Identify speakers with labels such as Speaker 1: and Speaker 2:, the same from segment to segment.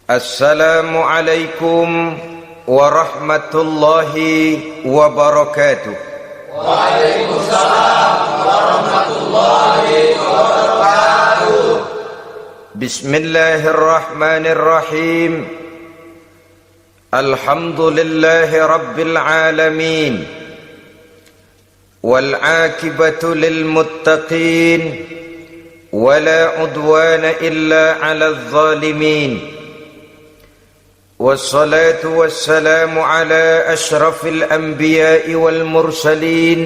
Speaker 1: Assalamualaikum warahmatullahi wabarakatuh.
Speaker 2: Waalaikumsalam warahmatullahi wabarakatuh.
Speaker 1: Bismillahirrahmanirrahim. Alhamdulillahi rabbil alamin. Wal aqibatu lil muttaqin. Wala udwana illa 'alal zalimin. والصلاة والسلام على أشرف الأنبياء والمرسلين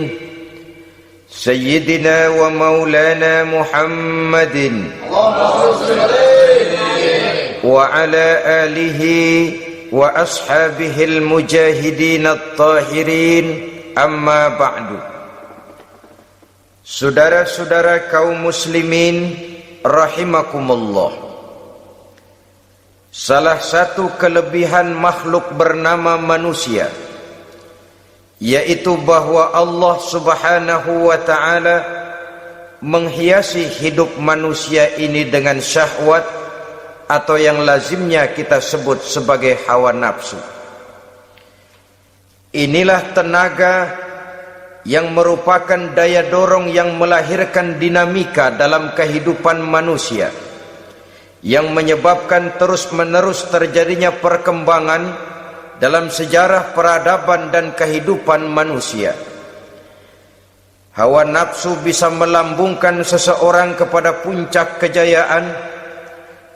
Speaker 1: سيدنا ومولانا محمد وعلى آله وأصحابه المجاهدين الطاهرين أما بعد. Saudara-saudara kaum muslimin rahimakumullah. Salah satu kelebihan makhluk bernama manusia, yaitu bahwa Allah subhanahu wa ta'ala menghiasi hidup manusia ini dengan syahwat, atau yang lazimnya kita sebut sebagai hawa nafsu. Inilah tenaga yang merupakan daya dorong yang melahirkan dinamika dalam kehidupan manusia, yang menyebabkan terus-menerus terjadinya perkembangan dalam sejarah peradaban dan kehidupan manusia. Hawa nafsu bisa melambungkan seseorang kepada puncak kejayaan,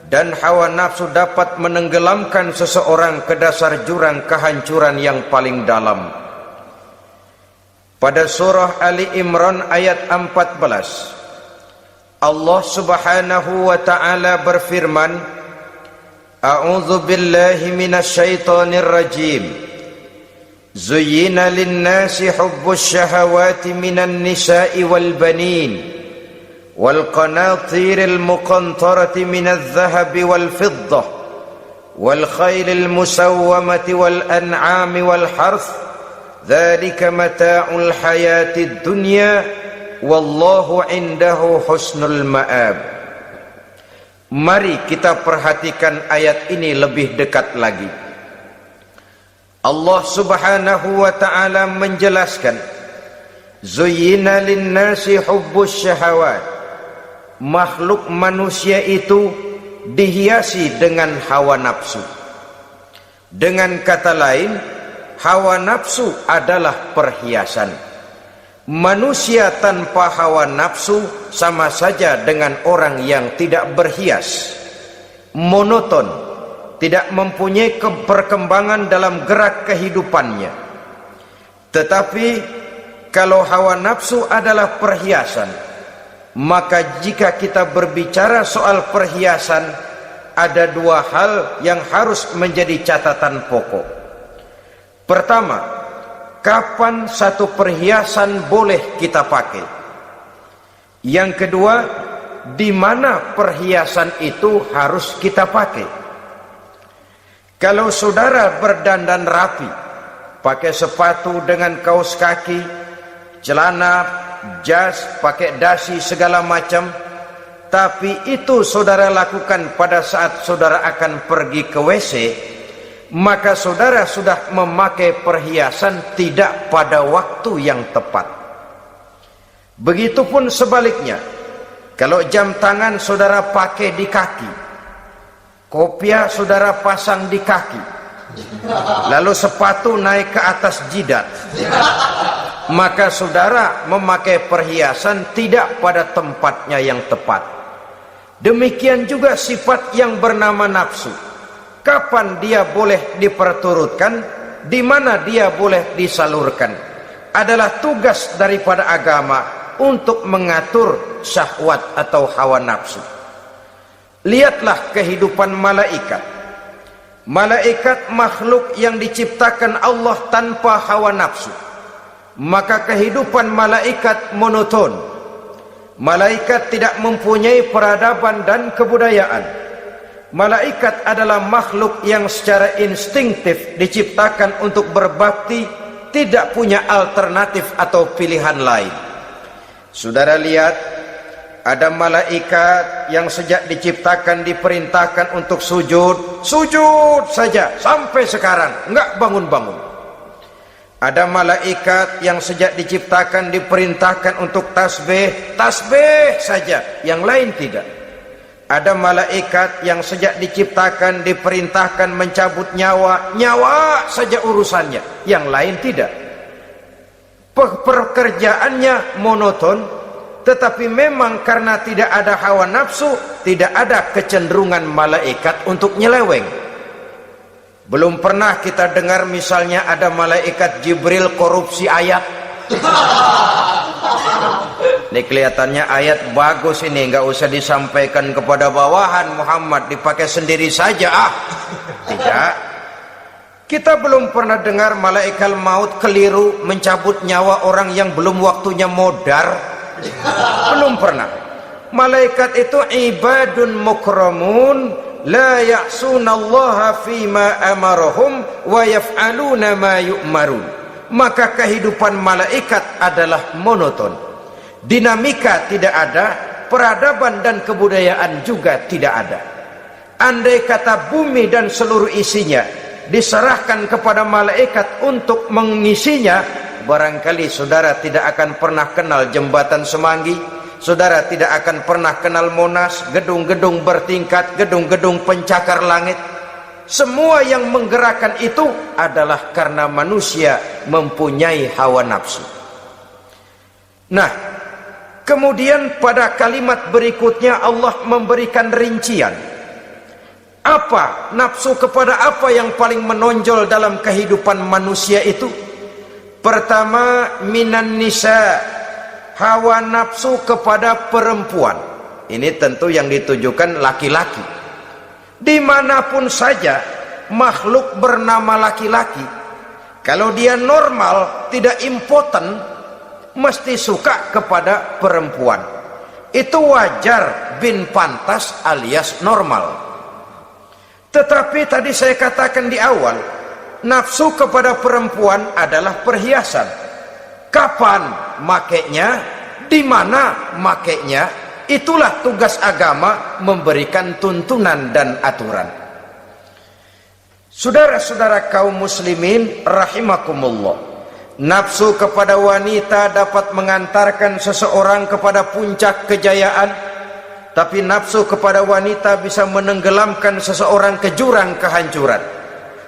Speaker 1: dan hawa nafsu dapat menenggelamkan seseorang ke dasar jurang kehancuran yang paling dalam. Pada surah Ali Imran ayat 14, Allah subhanahu wa ta'ala berfirman, A'udzu billahi minasyaitonir rajim. Zuyyina lin-nasi hubbus syahawati minan nisa'i wal banin wal qanatiril muqantarati minadh dhahabi wal fiddah wal khaylil musawwamati wal an'ami wal harth. Dzalika mata'ul hayatid dunya wallahu indahu husnul ma'ab. Mari kita perhatikan ayat ini lebih dekat lagi. Allah subhanahu wa ta'ala menjelaskan, Zuyyina linnasi hubbus syahawat. Makhluk manusia itu dihiasi dengan hawa nafsu. Dengan kata lain, hawa nafsu adalah perhiasan. Manusia tanpa hawa nafsu sama saja dengan orang yang tidak berhias, monoton, tidak mempunyai perkembangan dalam gerak kehidupannya. Tetapi kalau hawa nafsu adalah perhiasan, maka jika kita berbicara soal perhiasan, ada dua hal yang harus menjadi catatan pokok. Pertama, kapan satu perhiasan boleh kita pakai? Yang kedua, di mana perhiasan itu harus kita pakai? Kalau saudara berdandan rapi, pakai sepatu dengan kaos kaki, celana, jas, pakai dasi segala macam, tapi itu saudara lakukan pada saat saudara akan pergi ke WC, maka saudara sudah memakai perhiasan tidak pada waktu yang tepat. Begitupun sebaliknya, kalau jam tangan saudara pakai di kaki, kopiah saudara pasang di kaki, lalu sepatu naik ke atas jidat, maka saudara memakai perhiasan tidak pada tempatnya yang tepat. Demikian juga sifat yang bernama nafsu. Kapan dia boleh diperturutkan, di mana dia boleh disalurkan, adalah tugas daripada agama untuk mengatur syahwat atau hawa nafsu. Lihatlah kehidupan malaikat. Malaikat makhluk yang diciptakan Allah tanpa hawa nafsu. Maka kehidupan malaikat monoton. Malaikat tidak mempunyai peradaban dan kebudayaan. Malaikat adalah makhluk yang secara instingtif diciptakan untuk berbakti, tidak punya alternatif atau pilihan lain. Saudara lihat, Ada malaikat yang sejak diciptakan diperintahkan untuk sujud, sujud saja sampai sekarang enggak bangun-bangun. Ada malaikat yang sejak diciptakan diperintahkan untuk tasbih, tasbih saja, yang lain tidak. Ada malaikat yang sejak diciptakan diperintahkan mencabut nyawa, nyawa saja urusannya, yang lain tidak. Pekerjaannya monoton, tetapi memang karena tidak ada hawa nafsu, tidak ada kecenderungan malaikat untuk nyeleweng. Belum pernah kita dengar misalnya ada malaikat Jibril korupsi ayat. Ini kelihatannya ayat bagus ini, nggak usah disampaikan kepada bawahan Muhammad, dipakai sendiri saja. Tidak. Kita belum pernah dengar malaikat maut keliru mencabut nyawa orang yang belum waktunya modar. Belum pernah. Malaikat itu ibadun mukramun la ya'sunallaha fima amarahum wa yaf'aluna ma yu'marun. Maka kehidupan malaikat adalah monoton. Dinamika tidak ada, peradaban dan kebudayaan juga tidak ada. Andai kata bumi dan seluruh isinya diserahkan kepada malaikat untuk mengisinya, barangkali saudara tidak akan pernah kenal jembatan Semanggi, saudara tidak akan pernah kenal Monas, gedung-gedung bertingkat, gedung-gedung pencakar langit. Semua yang menggerakkan itu adalah karena manusia mempunyai hawa nafsu. Nah, kemudian pada kalimat berikutnya Allah memberikan rincian. Apa nafsu kepada apa yang paling menonjol dalam kehidupan manusia itu? Pertama, minan nisa, hawa nafsu kepada perempuan. Ini tentu yang ditujukan laki-laki. Dimanapun saja makhluk bernama laki-laki, kalau dia normal, tidak impoten, mesti suka kepada perempuan. Itu wajar, bin pantas alias normal. Tetapi tadi saya katakan di awal, nafsu kepada perempuan adalah perhiasan. Kapan makainya, di mana makainya, itulah tugas agama memberikan tuntunan dan aturan. Saudara-saudara kaum muslimin rahimakumullah, nafsu kepada wanita dapat mengantarkan seseorang kepada puncak kejayaan, tapi nafsu kepada wanita bisa menenggelamkan seseorang ke jurang kehancuran.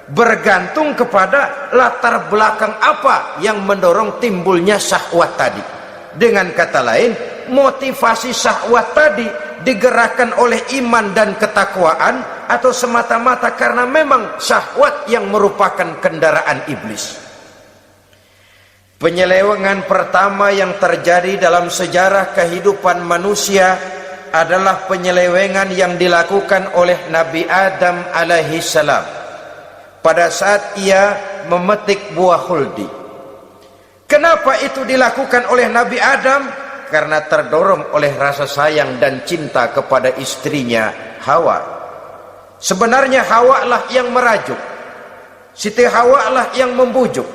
Speaker 1: Bergantung kepada latar belakang apa yang mendorong timbulnya syahwat tadi. Dengan kata lain, motivasi syahwat tadi digerakkan oleh iman dan ketakwaan, atau semata-mata karena memang syahwat yang merupakan kendaraan iblis. Penyelewengan pertama yang terjadi dalam sejarah kehidupan manusia adalah penyelewengan yang dilakukan oleh Nabi Adam alaihi salam pada saat ia memetik buah khuldi. Kenapa itu dilakukan oleh Nabi Adam? Karena terdorong oleh rasa sayang dan cinta kepada istrinya Hawa. Sebenarnya Hawa lah yang merajuk, Siti Hawa lah yang membujuk,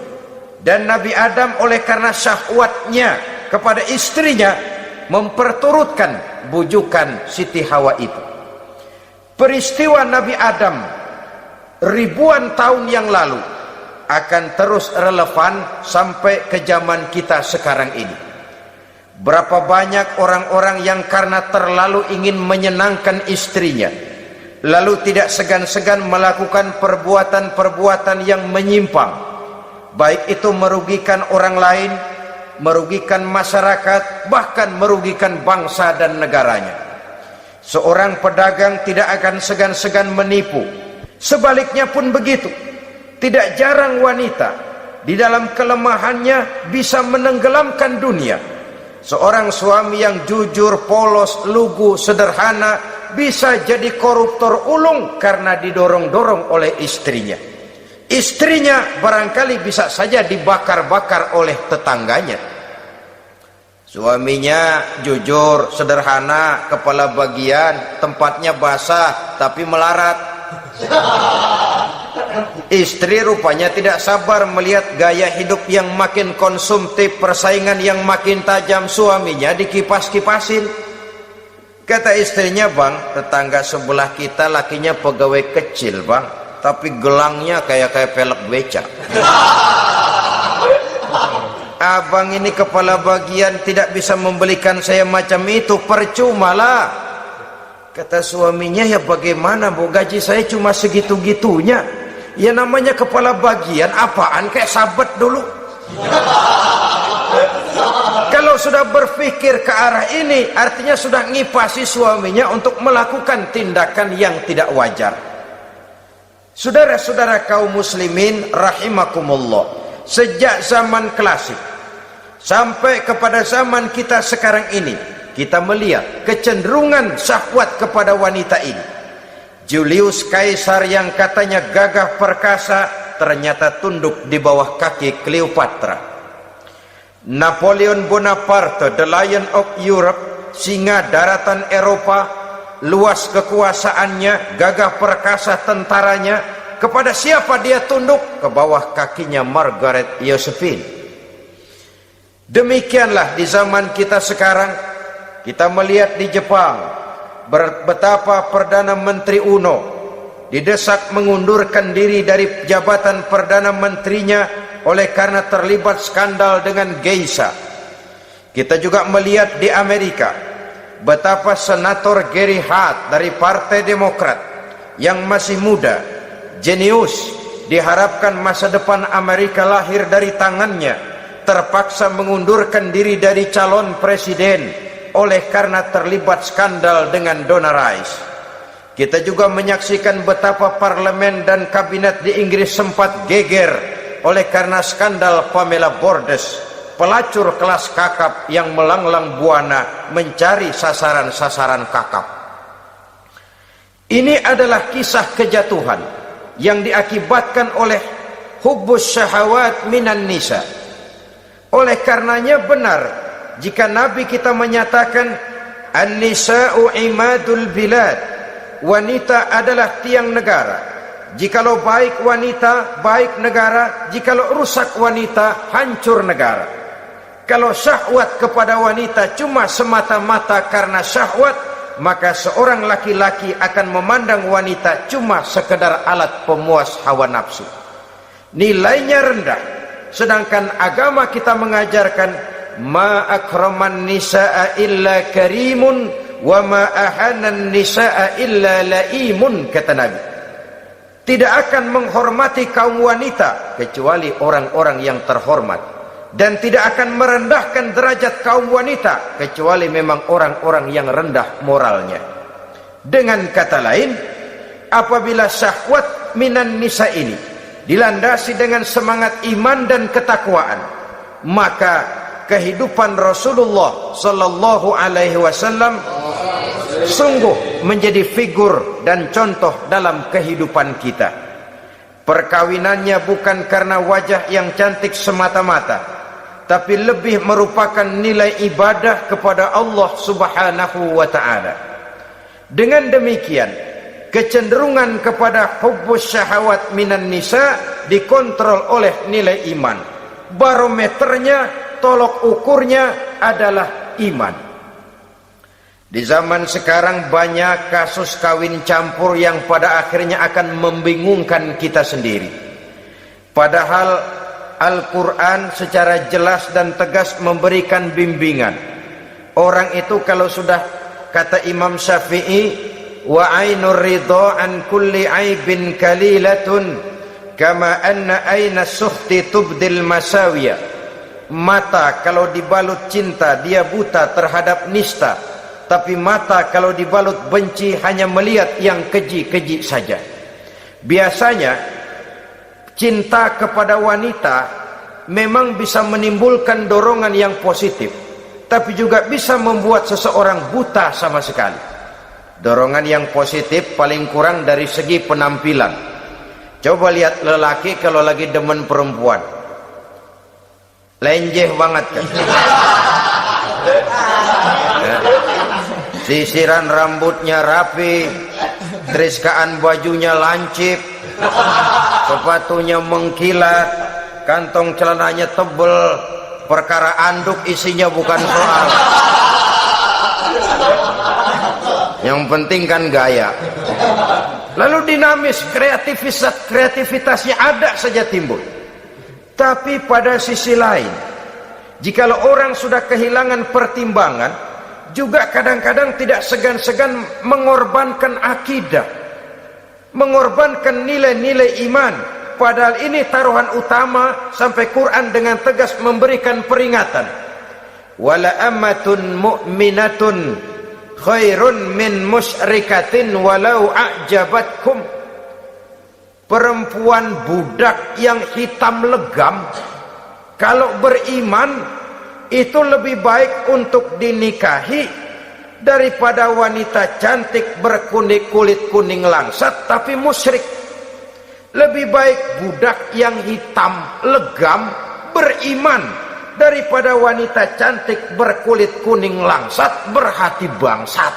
Speaker 1: dan Nabi Adam oleh karena syahwatnya kepada istrinya memperturutkan bujukan Siti Hawa itu. Peristiwa Nabi Adam ribuan tahun yang lalu akan terus relevan sampai ke zaman kita sekarang ini. Berapa banyak orang-orang yang karena terlalu ingin menyenangkan istrinya, lalu tidak segan-segan melakukan perbuatan-perbuatan yang menyimpang, baik itu merugikan orang lain, merugikan masyarakat, bahkan merugikan bangsa dan negaranya. Seorang pedagang tidak akan segan-segan menipu. Sebaliknya pun begitu. Tidak jarang wanita di dalam kelemahannya bisa menenggelamkan dunia. Seorang suami yang jujur, polos, lugu, sederhana bisa jadi koruptor ulung karena didorong-dorong oleh istrinya. Istrinya barangkali bisa saja dibakar-bakar oleh tetangganya. Suaminya jujur, sederhana, kepala bagian, tempatnya basah tapi melarat. Istri rupanya tidak sabar melihat gaya hidup yang makin konsumtif, persaingan yang makin tajam. Suaminya dikipas-kipasin. Kata istrinya, bang, tetangga sebelah kita lakinya pegawai kecil bang, tapi gelangnya kayak pelek beca. Abang ini kepala bagian tidak bisa membelikan saya macam itu, percuma lah. Kata suaminya, ya bagaimana bu, gaji saya cuma segitu-gitunya. Ya namanya kepala bagian, apaan, kayak sabet dulu. Kalau sudah berpikir ke arah ini, artinya sudah ngipasi suaminya untuk melakukan tindakan yang tidak wajar. Saudara-saudara kaum muslimin rahimakumullah, sejak zaman klasik sampai kepada zaman kita sekarang ini, kita melihat kecenderungan syahwat kepada wanita ini. Julius Caesar yang katanya gagah perkasa, ternyata tunduk di bawah kaki Cleopatra. Napoleon Bonaparte, the Lion of Europe, singa daratan Eropa, luas kekuasaannya, gagah perkasa tentaranya, kepada siapa dia tunduk? Ke bawah kakinya Margaret Josephine. Demikianlah di zaman kita sekarang, kita melihat di Jepang betapa Perdana Menteri Uno didesak mengundurkan diri dari jabatan Perdana Menterinya oleh karena terlibat skandal dengan geisha. Kita juga melihat di Amerika betapa Senator Gary Hart dari Partai Demokrat yang masih muda, jenius, diharapkan masa depan Amerika lahir dari tangannya, terpaksa mengundurkan diri dari calon presiden oleh karena terlibat skandal dengan Donna Rice. Kita juga menyaksikan betapa parlemen dan kabinet di Inggris sempat geger oleh karena skandal Pamela Bordes, pelacur kelas kakap yang melanglang buana mencari sasaran-sasaran kakap. Ini adalah kisah kejatuhan yang diakibatkan oleh hubbus syahawat minan nisa. Oleh karenanya benar jika Nabi kita menyatakan an-nisa'u imadul bilad, wanita adalah tiang negara. Jikalau baik wanita, baik negara. Jikalau rusak wanita, hancur negara. Kalau syahwat kepada wanita cuma semata-mata karena syahwat, maka seorang laki-laki akan memandang wanita cuma sekedar alat pemuas hawa nafsu. Nilainya rendah. Sedangkan agama kita mengajarkan ma akraman nisaa illa karimun wa ma ahanan nisaa illa laimun, kata Nabi. Tidak akan menghormati kaum wanita kecuali orang-orang yang terhormat, dan tidak akan merendahkan derajat kaum wanita kecuali memang orang-orang yang rendah moralnya. Dengan kata lain, apabila syahwat minan nisa ini dilandasi dengan semangat iman dan ketakwaan, maka kehidupan Rasulullah sallallahu alaihi wasallam sungguh menjadi figur dan contoh dalam kehidupan kita. Perkawinannya bukan karena wajah yang cantik semata-mata, tapi lebih merupakan nilai ibadah kepada Allah Subhanahu wa ta'ala. Dengan demikian, kecenderungan kepada hubbus syahawat minan nisa dikontrol oleh nilai iman. Barometernya, tolok ukurnya adalah iman. Di zaman sekarang banyak kasus kawin campur yang pada akhirnya akan membingungkan kita sendiri. Padahal Al-Quran secara jelas dan tegas memberikan bimbingan. Orang itu kalau sudah, kata Imam Syafi'i, wa ainur ridha an kulli aibin kalilatun kama anna aina sukhti tubdil masawiya. Mata kalau dibalut cinta dia buta terhadap nista, tapi mata kalau dibalut benci hanya melihat yang keji-keji saja. Biasanya cinta kepada wanita memang bisa menimbulkan dorongan yang positif, tapi juga bisa membuat seseorang buta sama sekali. Dorongan yang positif paling kurang dari segi penampilan. Coba lihat lelaki kalau lagi demen perempuan, lenjeh banget kan. Sisiran rambutnya rapi, teriskaan bajunya lancip, sepatunya mengkilat, kantong celananya tebel, perkara anduk isinya bukan soal. yang penting kan gaya. Lalu dinamis, kreativitasnya ada saja timbul. Tapi pada sisi lain, jikalau orang sudah kehilangan pertimbangan, juga kadang-kadang tidak segan-segan mengorbankan akidah, mengorbankan nilai-nilai iman. Padahal ini taruhan utama, sampai Quran dengan tegas memberikan peringatan. Wala ammatun mu'minatun khairun min musyrikatin walau a'jabatkum. Perempuan budak yang hitam legam, kalau beriman itu lebih baik untuk dinikahi daripada wanita cantik berkulit kuning langsat tapi musyrik. Lebih baik budak yang hitam legam beriman daripada wanita cantik berkulit kuning langsat berhati bangsat.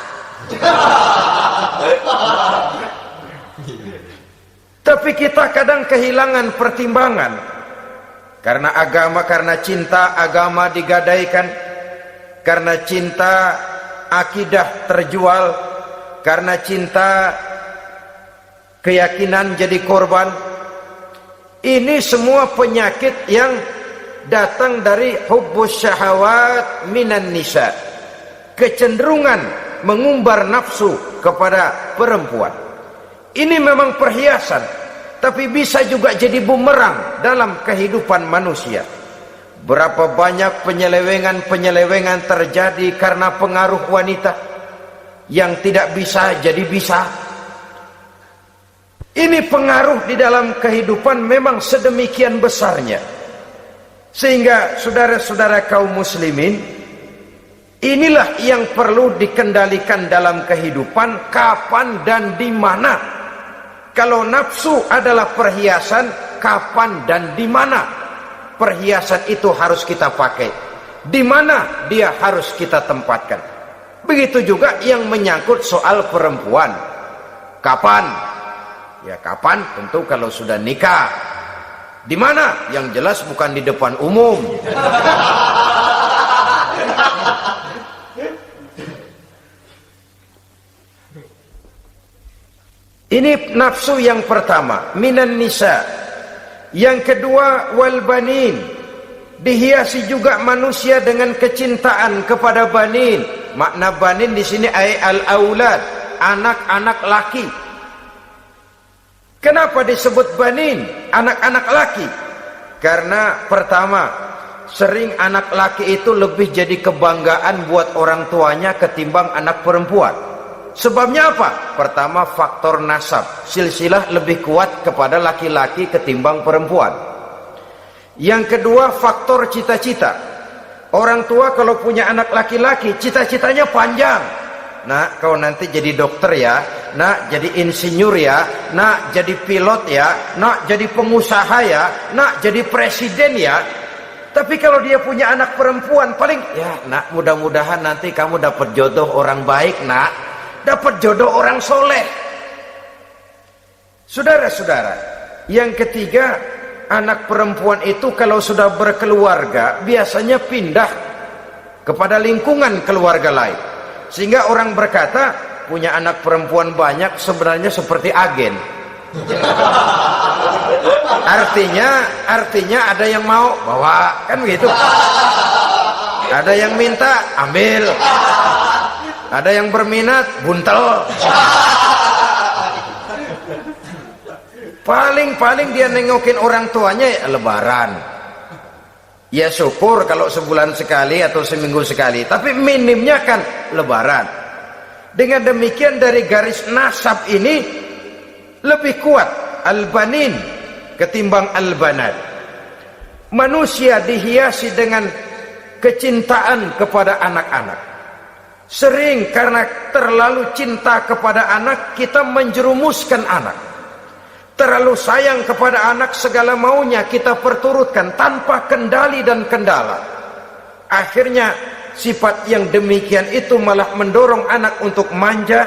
Speaker 1: Tapi kita kadang kehilangan pertimbangan. Karena agama, karena cinta agama digadaikan, karena cinta akidah terjual, karena cinta keyakinan jadi korban. Ini semua penyakit yang datang dari hubbus syahawat minan nisa, kecenderungan mengumbar nafsu kepada perempuan. Ini memang perhiasan, tapi bisa juga jadi bumerang dalam kehidupan manusia. Berapa banyak penyelewengan terjadi karena pengaruh wanita yang tidak bisa jadi bisa. Ini pengaruh di dalam kehidupan memang sedemikian besarnya, sehingga saudara-saudara kaum muslimin, inilah yang perlu dikendalikan dalam kehidupan, kapan dan di mana. Kalau nafsu adalah perhiasan, kapan dan di mana perhiasan itu harus kita pakai, di mana dia harus kita tempatkan. Begitu juga yang menyangkut soal perempuan. Kapan? Ya kapan? Tentu kalau sudah nikah. Di mana? Yang jelas bukan di depan umum. Ini nafsu yang pertama, minan nisa. Yang kedua, wal banin. Dihiasi juga manusia dengan kecintaan kepada banin. Makna banin di sini ay al-aulad, anak-anak laki. Kenapa disebut banin, anak-anak laki? Karena pertama, sering anak laki itu lebih jadi kebanggaan buat orang tuanya ketimbang anak perempuan. Sebabnya apa? Pertama, faktor nasab, silsilah lebih kuat kepada laki-laki ketimbang perempuan. Yang kedua, faktor cita-cita. Orang tua kalau punya anak laki-laki, cita-citanya panjang. Nak, kau nanti jadi dokter ya, nak jadi insinyur ya, nak jadi pilot ya, nak jadi pengusaha ya, nak jadi presiden ya. Tapi kalau dia punya anak perempuan, paling ya nak, mudah-mudahan nanti kamu dapat jodoh orang baik nak, dapat jodoh orang soleh. Saudara-saudara, yang ketiga, anak perempuan itu kalau sudah berkeluarga biasanya pindah kepada lingkungan keluarga lain. Sehingga orang berkata punya anak perempuan banyak sebenarnya seperti agen. Artinya ada yang mau bawa, kan begitu. Ada yang minta ambil, ada yang berminat buntel. Paling dia nengokin orang tuanya ya lebaran. Ya syukur kalau sebulan sekali atau seminggu sekali, tapi minimnya kan lebaran. Dengan demikian dari garis nasab ini lebih kuat al-banin ketimbang al-banat. Manusia dihiasi dengan kecintaan kepada anak-anak. Sering karena terlalu cinta kepada anak, kita menjerumuskan anak. Terlalu sayang kepada anak, segala maunya kita perturutkan tanpa kendali dan kendala. Akhirnya sifat yang demikian itu malah mendorong anak untuk manja,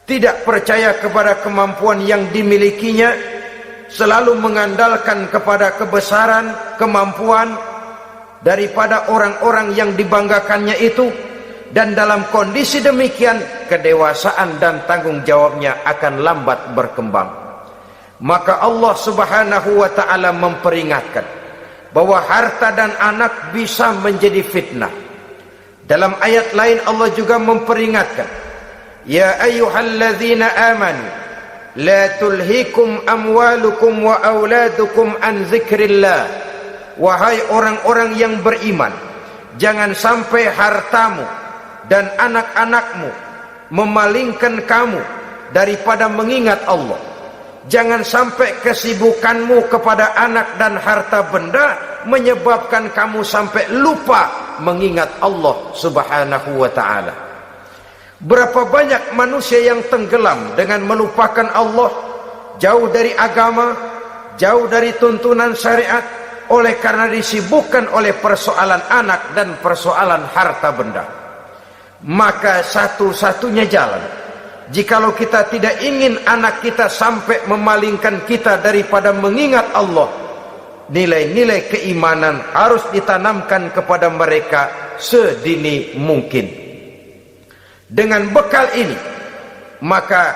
Speaker 1: tidak percaya kepada kemampuan yang dimilikinya, selalu mengandalkan kepada kebesaran, kemampuan daripada orang-orang yang dibanggakannya itu. Dan dalam kondisi demikian kedewasaan dan tanggung jawabnya akan lambat berkembang. Maka Allah Subhanahu wa ta'ala memperingatkan bahwa harta dan anak bisa menjadi fitnah. Dalam ayat lain Allah juga memperingatkan, ya ayyuhalladzina amanu la tulhikum amwalukum wa auladukum an dzikrillah. Wahai orang-orang yang beriman, jangan sampai hartamu dan anak-anakmu memalingkan kamu daripada mengingat Allah. Jangan sampai kesibukanmu kepada anak dan harta benda menyebabkan kamu sampai lupa mengingat Allah Subhanahu wa ta'ala. Berapa banyak manusia yang tenggelam dengan melupakan Allah, jauh dari agama, jauh dari tuntunan syariat, oleh karena disibukkan oleh persoalan anak dan persoalan harta benda. Maka satu-satunya jalan, jikalau kita tidak ingin anak kita sampai memalingkan kita daripada mengingat Allah, nilai-nilai keimanan harus ditanamkan kepada mereka sedini mungkin. Dengan bekal ini, maka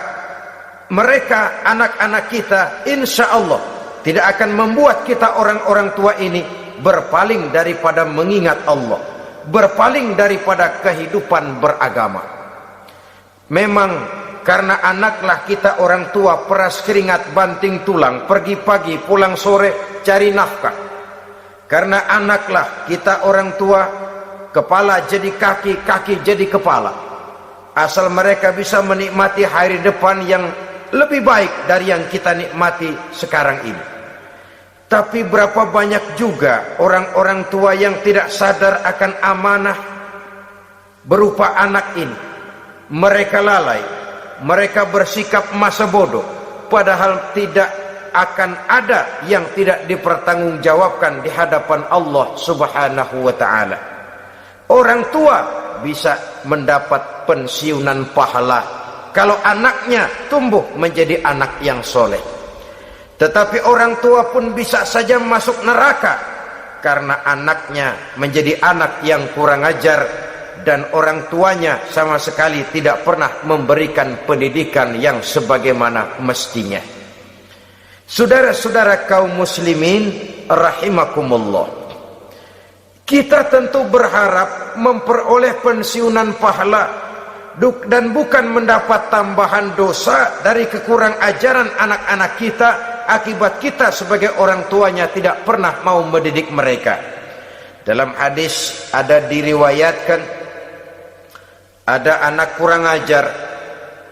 Speaker 1: mereka, anak-anak kita, insya Allah tidak akan membuat kita orang-orang tua ini berpaling daripada mengingat Allah, berpaling daripada kehidupan beragama. Memang karena anaklah kita orang tua peras keringat banting tulang, pergi pagi pulang sore cari nafkah. Karena anaklah kita orang tua, kepala jadi kaki, kaki jadi kepala. Asal mereka bisa menikmati hari depan yang lebih baik dari yang kita nikmati sekarang ini. Tapi berapa banyak juga orang-orang tua yang tidak sadar akan amanah berupa anak ini. Mereka lalai, mereka bersikap masa bodoh, padahal tidak akan ada yang tidak dipertanggungjawabkan di hadapan Allah Subhanahu wa ta'ala. Orang tua bisa mendapat pensiunan pahala kalau anaknya tumbuh menjadi anak yang soleh. Tetapi orang tua pun bisa saja masuk neraka karena anaknya menjadi anak yang kurang ajar dan orang tuanya sama sekali tidak pernah memberikan pendidikan yang sebagaimana mestinya. Saudara-saudara kaum muslimin rahimakumullah, kita tentu berharap memperoleh pensiunan pahala dan bukan mendapat tambahan dosa dari kekurang ajaran anak-anak kita akibat kita sebagai orang tuanya tidak pernah mau mendidik mereka. Dalam hadis ada diriwayatkan, ada anak kurang ajar,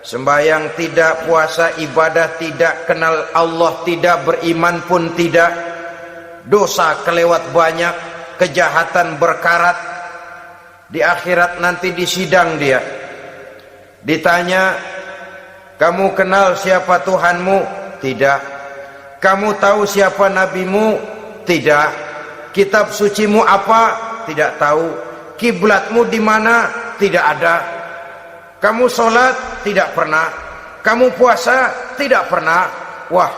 Speaker 1: sembahyang tidak, puasa ibadah tidak, kenal Allah tidak, beriman pun tidak, dosa kelewat banyak, kejahatan berkarat. Di akhirat nanti disidang dia, ditanya, kamu kenal siapa Tuhanmu? Tidak. Kamu tahu siapa nabimu? Tidak. Kitab sucimu apa? Tidak tahu. Kiblatmu di mana? Tidak ada. Kamu sholat? Tidak pernah. Kamu puasa? Tidak pernah. Wah,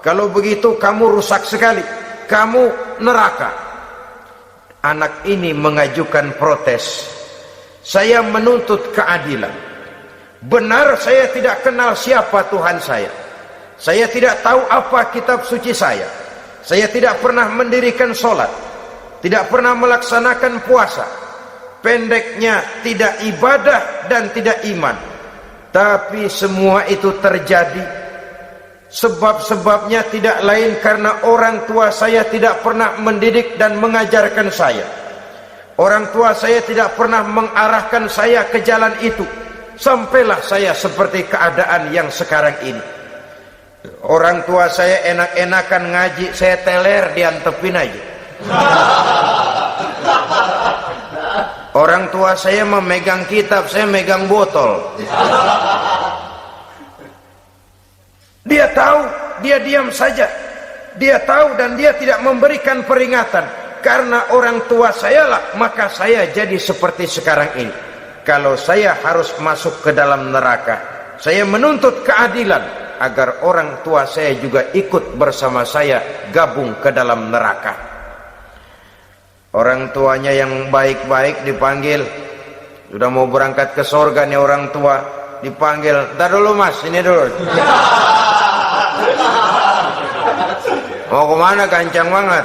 Speaker 1: kalau begitu kamu rusak sekali, kamu neraka. Anak ini mengajukan protes. Saya menuntut keadilan. Benar saya tidak kenal siapa Tuhan saya. Saya tidak tahu apa kitab suci saya. Saya tidak pernah mendirikan sholat, tidak pernah melaksanakan puasa. Pendeknya tidak ibadah dan tidak iman. Tapi semua itu terjadi sebab-sebabnya tidak lain karena orang tua saya tidak pernah mendidik dan mengajarkan saya. Orang tua saya tidak pernah mengarahkan saya ke jalan itu. Sampailah saya seperti keadaan yang sekarang ini. Orang tua saya enak-enakan ngaji, saya teler diantepin aja. Orang tua saya memegang kitab, saya megang botol. Dia tahu, dia diam saja. Dia tahu dan dia tidak memberikan peringatan. Karena orang tua saya lah, maka saya jadi seperti sekarang ini. Kalau saya harus masuk ke dalam neraka, saya menuntut keadilan agar orang tua saya juga ikut bersama saya gabung ke dalam neraka. Orang tuanya yang baik-baik dipanggil, sudah mau berangkat ke sorga nih orang tua. dipanggil, "Ntar dulu mas, ini dulu." "Mau kemana? Kencang banget."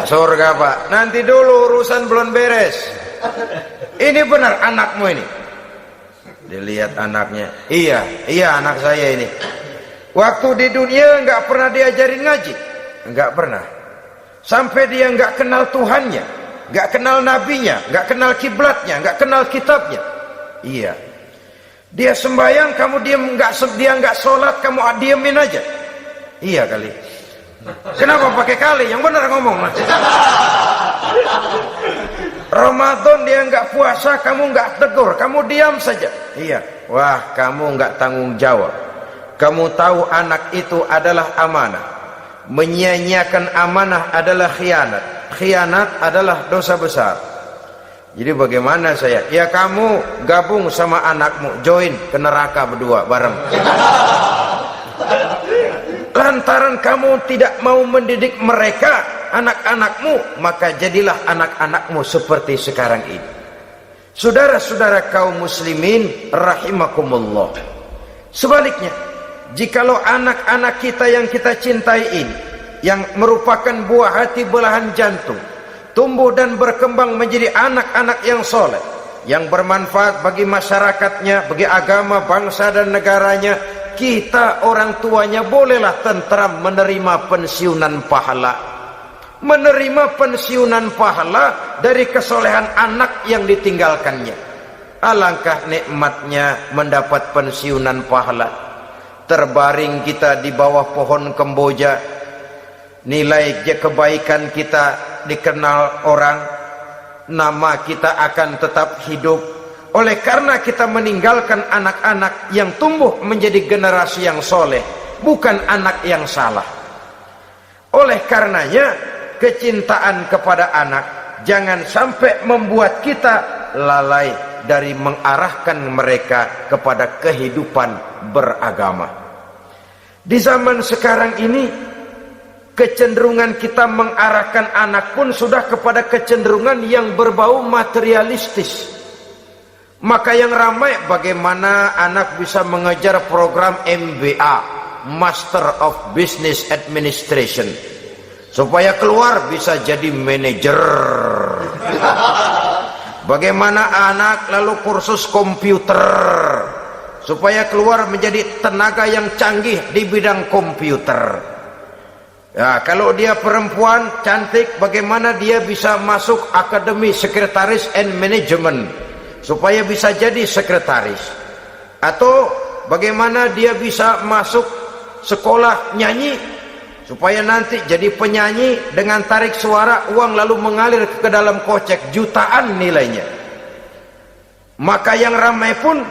Speaker 1: "Surga pak." "Nanti dulu, urusan belum beres." "Ini benar anakmu ini?" Dilihat anaknya, iya anak saya ini. Waktu di dunia nggak pernah diajarin ngaji, nggak pernah. Sampai dia nggak kenal Tuhannya, nggak kenal nabinya, nggak kenal kiblatnya, nggak kenal kitabnya. Iya. Dia sembahyang, kamu dia nggak sholat, kamu diemin aja. Iya kali. Kenapa pakai kali? Yang benar ngomong. Ramadan dia nggak puasa, kamu nggak tegur, kamu diam saja. Iya. Wah, kamu nggak tanggung jawab. Kamu tahu anak itu adalah amanah. Menyia-nyiakan amanah adalah khianat. Khianat adalah dosa besar. Jadi bagaimana saya? Ya kamu gabung sama anakmu, join ke neraka berdua bareng. Lantaran kamu tidak mau mendidik mereka, anak-anakmu, maka jadilah anak-anakmu seperti sekarang ini. Saudara-saudara kaum muslimin rahimakumullah. Sebaliknya, jikalau anak-anak kita yang kita cintai ini, yang merupakan buah hati belahan jantung, tumbuh dan berkembang menjadi anak-anak yang soleh, yang bermanfaat bagi masyarakatnya, bagi agama, bangsa dan negaranya, kita orang tuanya bolehlah tentram menerima pensiunan pahala. Menerima pensiunan pahala dari kesolehan anak yang ditinggalkannya. Alangkah nikmatnya mendapat pensiunan pahala. Terbaring kita di bawah pohon kemboja, nilai kebaikan kita dikenal orang, nama kita akan tetap hidup. Oleh karena kita meninggalkan anak-anak yang tumbuh menjadi generasi yang soleh, bukan anak yang salah. Oleh karenanya, kecintaan kepada anak jangan sampai membuat kita lalai dari mengarahkan mereka kepada kehidupan beragama. Di zaman sekarang ini, kecenderungan kita mengarahkan anak pun sudah kepada kecenderungan yang berbau materialistis. Maka yang ramai bagaimana anak bisa mengejar program MBA, Master of Business Administration, supaya keluar bisa jadi manajer. Bagaimana anak lalu kursus komputer, supaya keluar menjadi tenaga yang canggih di bidang komputer. Ya, kalau dia perempuan cantik, bagaimana dia bisa masuk akademi sekretaris and management, supaya bisa jadi sekretaris. Atau bagaimana dia bisa masuk sekolah nyanyi, supaya nanti jadi penyanyi dengan tarik suara, uang lalu mengalir ke dalam kocek jutaan nilainya. Maka yang ramai pun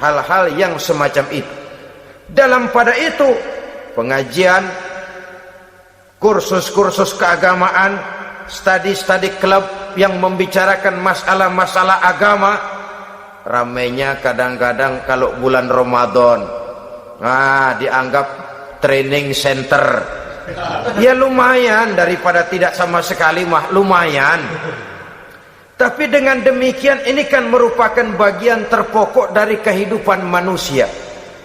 Speaker 1: hal-hal yang semacam itu. Dalam pada itu, pengajian, kursus-kursus keagamaan, studi-studi klub yang membicarakan masalah-masalah agama, ramainya kadang-kadang kalau bulan Ramadan, dianggap training center. Ya lumayan, daripada tidak sama sekali mah lumayan. Tapi dengan demikian ini kan merupakan bagian terpokok dari kehidupan manusia.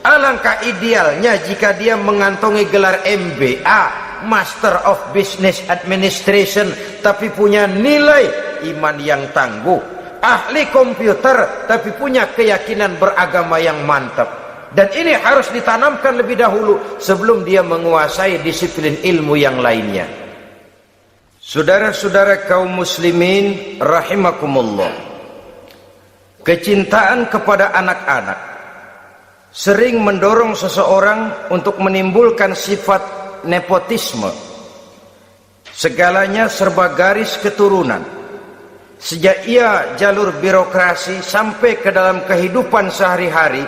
Speaker 1: Alangkah idealnya jika dia mengantongi gelar MBA, Master of Business Administration, tapi punya nilai iman yang tangguh, ahli komputer tapi punya keyakinan beragama yang mantap. Dan ini harus ditanamkan lebih dahulu sebelum dia menguasai disiplin ilmu yang lainnya. Saudara-saudara kaum muslimin rahimakumullah, kecintaan kepada anak-anak sering mendorong seseorang untuk menimbulkan sifat nepotisme. Segalanya serba garis keturunan. Sejak ia jalur birokrasi sampai ke dalam kehidupan sehari-hari,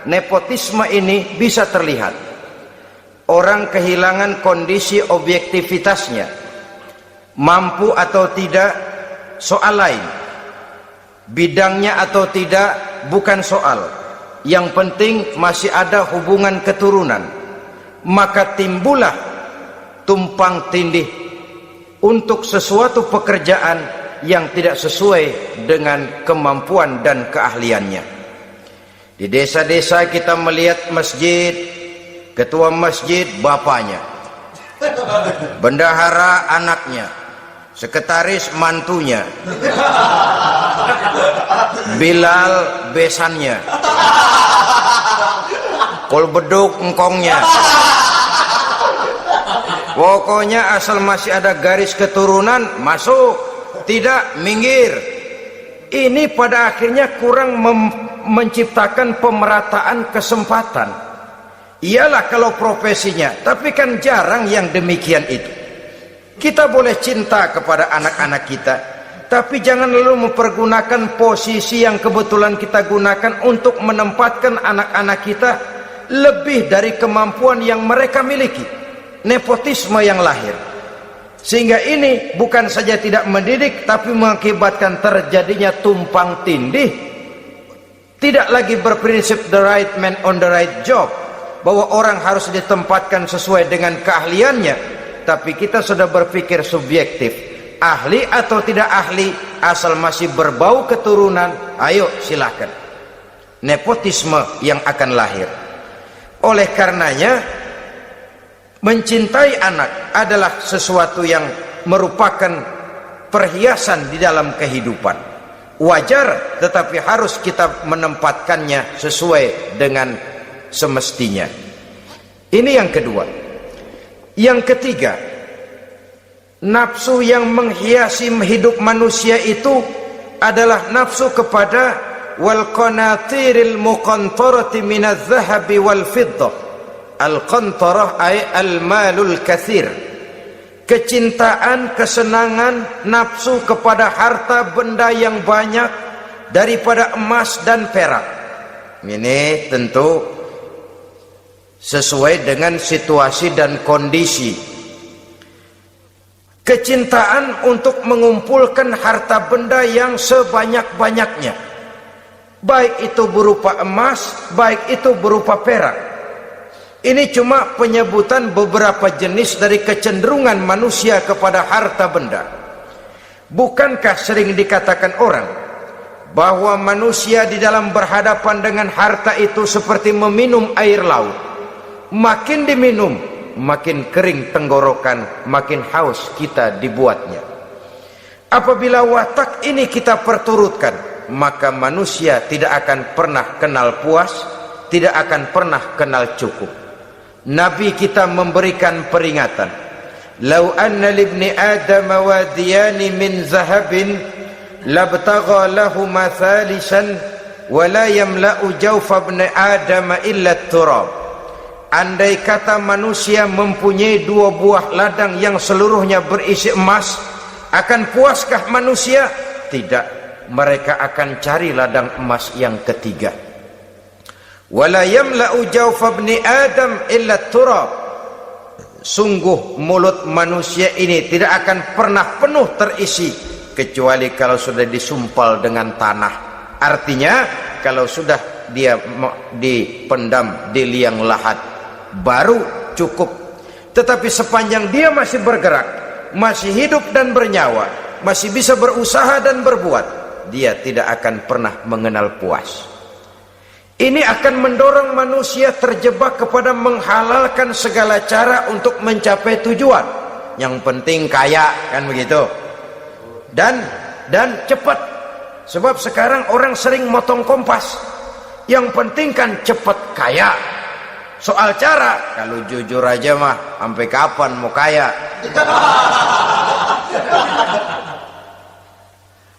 Speaker 1: nepotisme ini bisa terlihat. Orang kehilangan kondisi objektivitasnya. Mampu atau tidak soal lain, bidangnya atau tidak bukan soal. Yang penting masih ada hubungan keturunan. Maka timbullah tumpang tindih untuk sesuatu pekerjaan yang tidak sesuai dengan kemampuan dan keahliannya. Di desa-desa kita melihat masjid, ketua masjid bapaknya, bendahara anaknya, sekretaris mantunya, Bilal besannya, kolbeduk engkongnya. Pokoknya asal masih ada garis keturunan masuk, tidak minggir. Ini pada akhirnya kurang menciptakan pemerataan kesempatan. Iyalah kalau profesinya, tapi kan jarang yang demikian itu. Kita boleh cinta kepada anak-anak kita, tapi jangan lalu mempergunakan posisi yang kebetulan kita gunakan untuk menempatkan anak-anak kita lebih dari kemampuan yang mereka miliki. Nepotisme yang lahir, sehingga ini bukan saja tidak mendidik, tapi mengakibatkan terjadinya tumpang tindih. Tidak lagi berprinsip the right man on the right job, bahwa orang harus ditempatkan sesuai dengan keahliannya, tapi kita sudah berpikir subjektif, ahli atau tidak ahli, asal masih berbau keturunan, ayo silakan. Nepotisme yang akan lahir. Oleh karenanya, mencintai anak adalah sesuatu yang merupakan perhiasan di dalam kehidupan. Wajar, tetapi harus kita menempatkannya sesuai dengan semestinya. Ini yang kedua. Yang ketiga, nafsu yang menghiasi hidup manusia itu adalah nafsu kepada wal qanatiril muqantarati minadz zahabi wal fiddah. Al-qantarah ay al-malul katsir. Kecintaan, kesenangan, nafsu kepada harta benda yang banyak daripada emas dan perak. Ini tentu sesuai dengan situasi dan kondisi. Kecintaan untuk mengumpulkan harta benda yang sebanyak-banyaknya, baik itu berupa emas, baik itu berupa perak. Ini cuma penyebutan beberapa jenis dari kecenderungan manusia kepada harta benda. Bukankah sering dikatakan orang bahwa manusia di dalam berhadapan dengan harta itu seperti meminum air laut. Makin diminum, makin kering tenggorokan, makin haus kita dibuatnya. Apabila watak ini kita perturutkan, maka manusia tidak akan pernah kenal puas, tidak akan pernah kenal cukup. Nabi kita memberikan peringatan, "Lau anna libni Adam wadiyani min zahabin labtagha lahu mathalisan wa la yamla'u jawfa ibni Adam illa turab." Andai kata manusia mempunyai dua buah ladang yang seluruhnya berisi emas, akan puaskah manusia? Tidak, mereka akan cari ladang emas yang ketiga. Wala yamla'u jawfa ibni Adam illa turab. Sungguh mulut manusia ini tidak akan pernah penuh terisi kecuali kalau sudah disumpal dengan tanah. Artinya kalau sudah dia dipendam di liang lahat baru cukup. Tetapi sepanjang dia masih bergerak, masih hidup dan bernyawa, masih bisa berusaha dan berbuat, dia tidak akan pernah mengenal puas. Ini akan mendorong manusia terjebak kepada menghalalkan segala cara untuk mencapai tujuan. Yang penting kaya, kan begitu. Dan cepat. Sebab sekarang orang sering motong kompas. Yang penting kan cepat kaya. Soal cara, kalau jujur aja mah, sampai kapan mau kaya?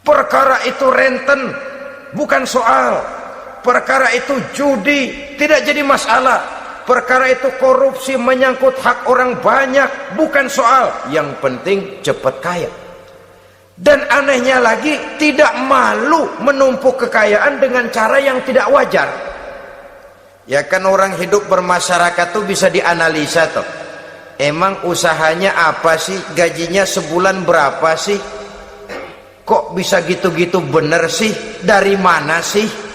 Speaker 1: Perkara itu renten, bukan soal. Perkara itu judi, tidak jadi masalah. Perkara itu korupsi, menyangkut hak orang banyak, bukan soal. Yang penting cepat kaya. Dan anehnya lagi, tidak malu menumpuk kekayaan dengan cara yang tidak wajar. Ya kan orang hidup bermasyarakat tuh bisa dianalisa tuh. Emang usahanya apa sih? Gajinya sebulan berapa sih? Kok bisa gitu-gitu bener sih? Dari mana sih?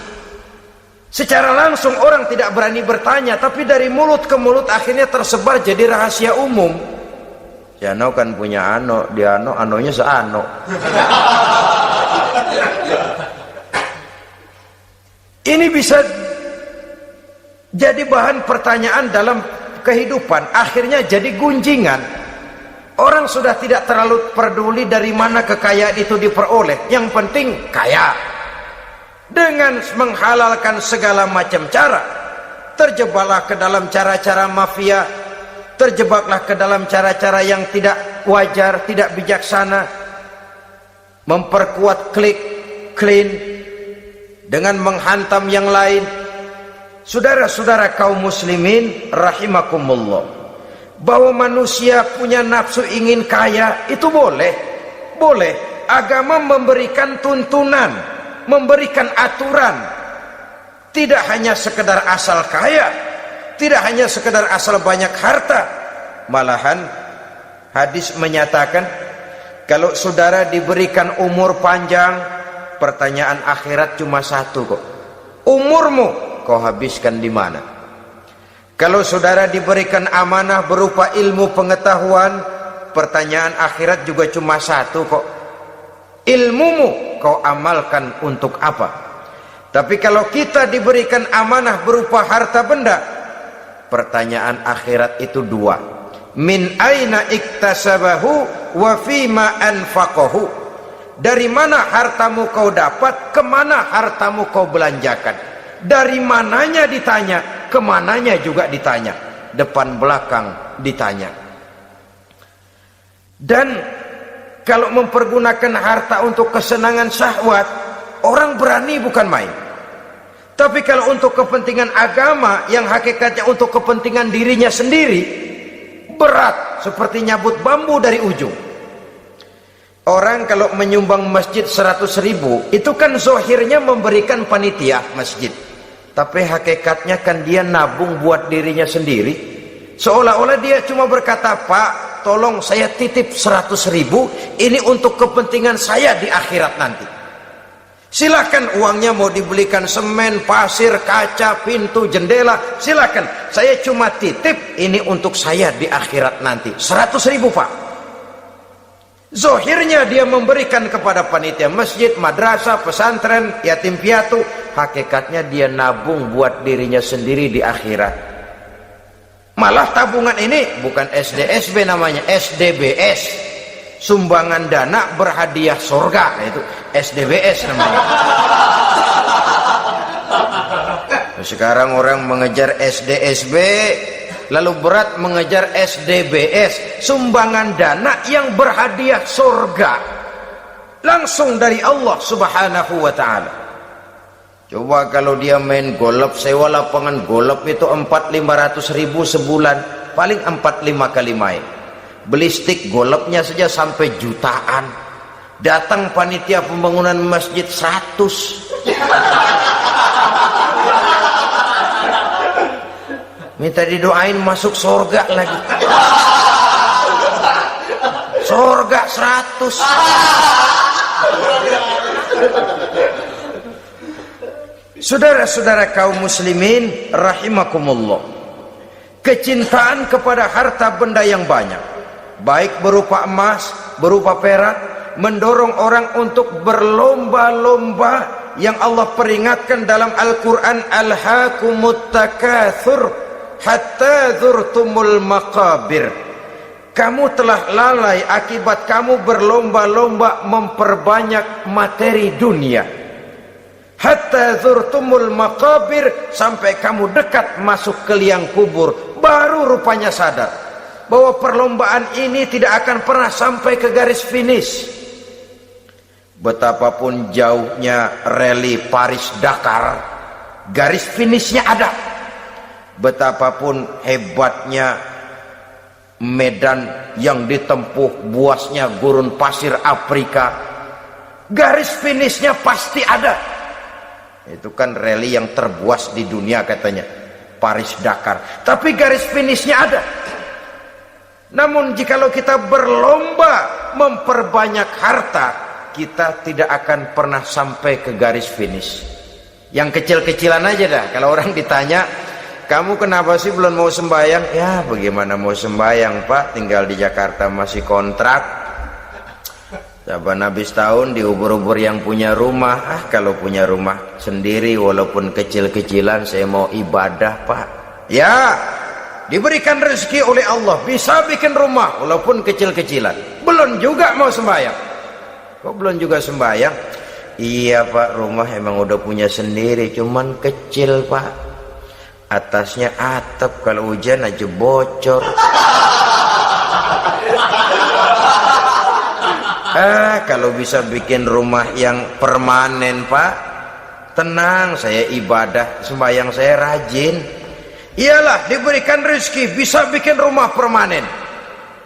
Speaker 1: Secara langsung orang tidak berani bertanya, tapi dari mulut ke mulut akhirnya tersebar jadi rahasia umum. Si Ano kan punya Ano, dia Anonya seano. Ini bisa jadi bahan pertanyaan dalam kehidupan, akhirnya jadi gunjingan. Orang sudah tidak terlalu peduli dari mana kekayaan itu diperoleh, yang penting kaya. Dengan menghalalkan segala macam cara, terjebaklah ke dalam cara-cara mafia, terjebaklah ke dalam cara-cara yang tidak wajar, tidak bijaksana, memperkuat klik, clean, dengan menghantam yang lain. Saudara-saudara kaum muslimin rahimakumullah, bahwa manusia punya nafsu ingin kaya itu boleh. Agama memberikan tuntunan, memberikan aturan. Tidak hanya sekedar asal kaya, tidak hanya sekedar asal banyak harta. Malahan hadis menyatakan, kalau saudara diberikan umur panjang, pertanyaan akhirat cuma satu kok. Umurmu kau habiskan di mana? Kalau saudara diberikan amanah berupa ilmu pengetahuan, pertanyaan akhirat juga cuma satu kok. Ilmumu kau amalkan untuk apa? Tapi kalau kita diberikan amanah berupa harta benda, pertanyaan akhirat itu dua. Min aina iktasabahu wa fima anfaqahu. Dari mana hartamu kau dapat, kemana hartamu kau belanjakan. Dari mananya ditanya, kemananya juga ditanya, depan belakang ditanya. Dan kalau mempergunakan harta untuk kesenangan syahwat, orang berani bukan main. Tapi kalau untuk kepentingan agama, yang hakikatnya untuk kepentingan dirinya sendiri, berat seperti nyabut bambu dari ujung. Orang kalau menyumbang masjid 100.000, itu kan zohirnya memberikan panitia masjid, tapi hakikatnya kan dia nabung buat dirinya sendiri. Seolah-olah dia cuma berkata, Pak, tolong saya titip 100.000, ini untuk kepentingan saya di akhirat nanti. Silakan uangnya mau dibelikan semen, pasir, kaca, pintu, jendela, silakan. Saya cuma titip, ini untuk saya di akhirat nanti. 100.000 Pak. Zohirnya dia memberikan kepada panitia masjid, madrasah, pesantren, yatim piatu. Hakikatnya dia nabung buat dirinya sendiri di akhirat. Malah tabungan ini bukan SDSB namanya, SDBS. Sumbangan dana berhadiah surga, itu SDBS namanya. Sekarang orang mengejar SDSB, lalu berat mengejar SDBS, sumbangan dana yang berhadiah surga langsung dari Allah Subhanahu wa ta'ala. Coba kalau dia main golf, sewa lapangan golf itu 400-500 ribu sebulan, paling 4-5 kali main. Beli stick golfnya saja sampai jutaan. Datang panitia pembangunan masjid 100. Minta didoain masuk surga lagi. Surga 100. Saudara-saudara kaum muslimin rahimakumullah, kecintaan kepada harta benda yang banyak, baik berupa emas, berupa perak, mendorong orang untuk berlomba-lomba yang Allah peringatkan dalam Al-Quran, alhaakumut takatsur hatta zurtumul maqabir. Kamu telah lalai akibat kamu berlomba-lomba memperbanyak materi dunia. Hatta zurtumul maqabir, sampai kamu dekat masuk ke liang kubur, baru rupanya sadar bahwa perlombaan ini tidak akan pernah sampai ke garis finish. Betapapun jauhnya rally Paris-Dakar, garis finishnya ada. Betapapun hebatnya medan yang ditempuh, buasnya gurun pasir Afrika, garis finishnya pasti ada. Itu kan rally yang terbuas di dunia katanya, Paris-Dakar, tapi garis finishnya ada. Namun jikalau kita berlomba memperbanyak harta, kita tidak akan pernah sampai ke garis finish. Yang kecil-kecilan aja dah. Kalau orang ditanya, kamu kenapa sih belum mau sembahyang? Ya bagaimana mau sembahyang Pak, tinggal di Jakarta masih kontrak. Saban habis tahun diubur-ubur yang punya rumah. Kalau punya rumah sendiri walaupun kecil-kecilan, saya mau ibadah Pak. Ya, diberikan rezeki oleh Allah bisa bikin rumah walaupun kecil-kecilan. Belum juga mau sembahyang. Kok belum juga sembahyang? Iya Pak, rumah emang udah punya sendiri, cuman kecil Pak. Atasnya atap, kalau hujan aja bocor. Kalau bisa bikin rumah yang permanen Pak, tenang, saya ibadah, sembahyang saya rajin. Iyalah, diberikan rezeki bisa bikin rumah permanen,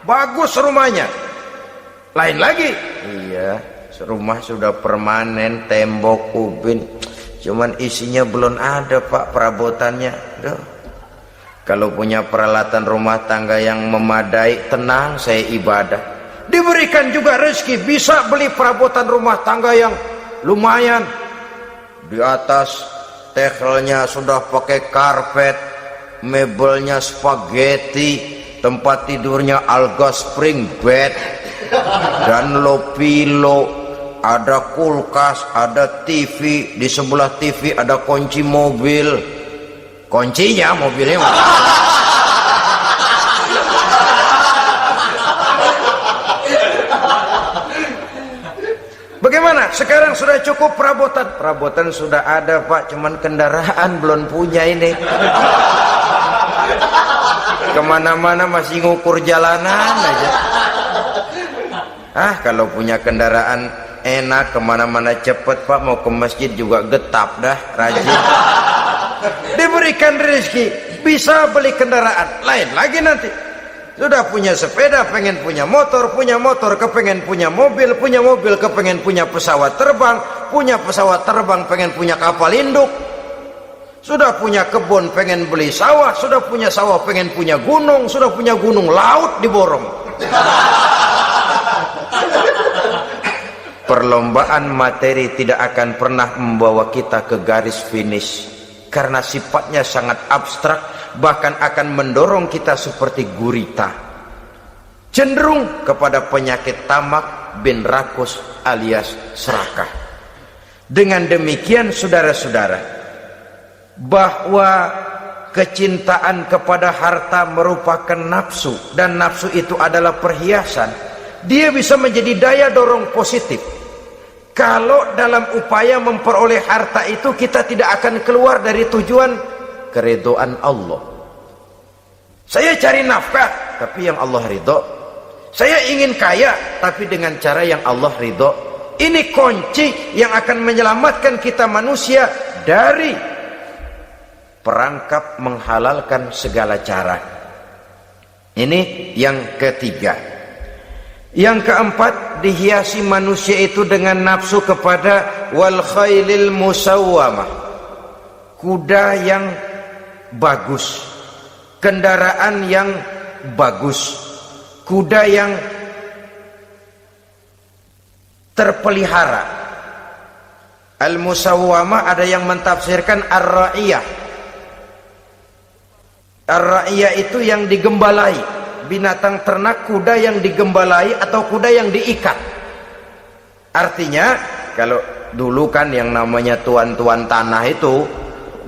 Speaker 1: bagus rumahnya. Lain lagi, iya, rumah sudah permanen, tembok, ubin, cuman isinya belum ada Pak, perabotannya. Duh. Kalau punya peralatan rumah tangga yang memadai, tenang, saya ibadah. Diberikan juga rezeki bisa beli perabotan rumah tangga yang lumayan. Di atas tekelnya sudah pakai karpet, mebelnya spaghetti, tempat tidurnya alga spring bed dan low pillow, ada kulkas, ada TV, di sebelah TV ada kunci mobil. Kuncinya mobilnya bagaimana? Sekarang sudah cukup perabotan. Perabotan sudah ada Pak, cuman kendaraan belum punya ini. Kemana-mana masih ngukur jalanan aja. Kalau punya kendaraan enak, kemana-mana cepet Pak. Mau ke masjid juga getap dah, rajin. Diberikan rezeki bisa beli kendaraan. Lain lagi nanti, sudah punya sepeda, pengen punya motor kepengen punya mobil kepengen punya pesawat terbang pengen punya kapal induk, sudah punya kebun pengen beli sawah, sudah punya sawah pengen punya gunung, sudah punya gunung laut diborong. Perlombaan materi tidak akan pernah membawa kita ke garis finish, karena sifatnya sangat abstrak, bahkan akan mendorong kita seperti gurita, cenderung kepada penyakit tamak bin rakus alias serakah. Dengan demikian saudara-saudara, bahwa kecintaan kepada harta merupakan nafsu, dan nafsu itu adalah perhiasan, dia bisa menjadi daya dorong positif. Kalau dalam upaya memperoleh harta itu kita tidak akan keluar dari tujuan keridhaan Allah. Saya cari nafkah tapi yang Allah ridho. Saya ingin kaya tapi dengan cara yang Allah ridho. Ini kunci yang akan menyelamatkan kita manusia dari perangkap menghalalkan segala cara. Ini yang ketiga. Yang keempat, dihiasi manusia itu dengan nafsu kepada wal khailil musawwamah, kuda yang bagus, kendaraan yang bagus, kuda yang terpelihara. Al-musawwamah ada yang mentafsirkan ar-ra'iyah. Ar-ra'iyah itu yang digembalai, binatang ternak, kuda yang digembalai atau kuda yang diikat. Artinya kalau dulu kan yang namanya tuan-tuan tanah itu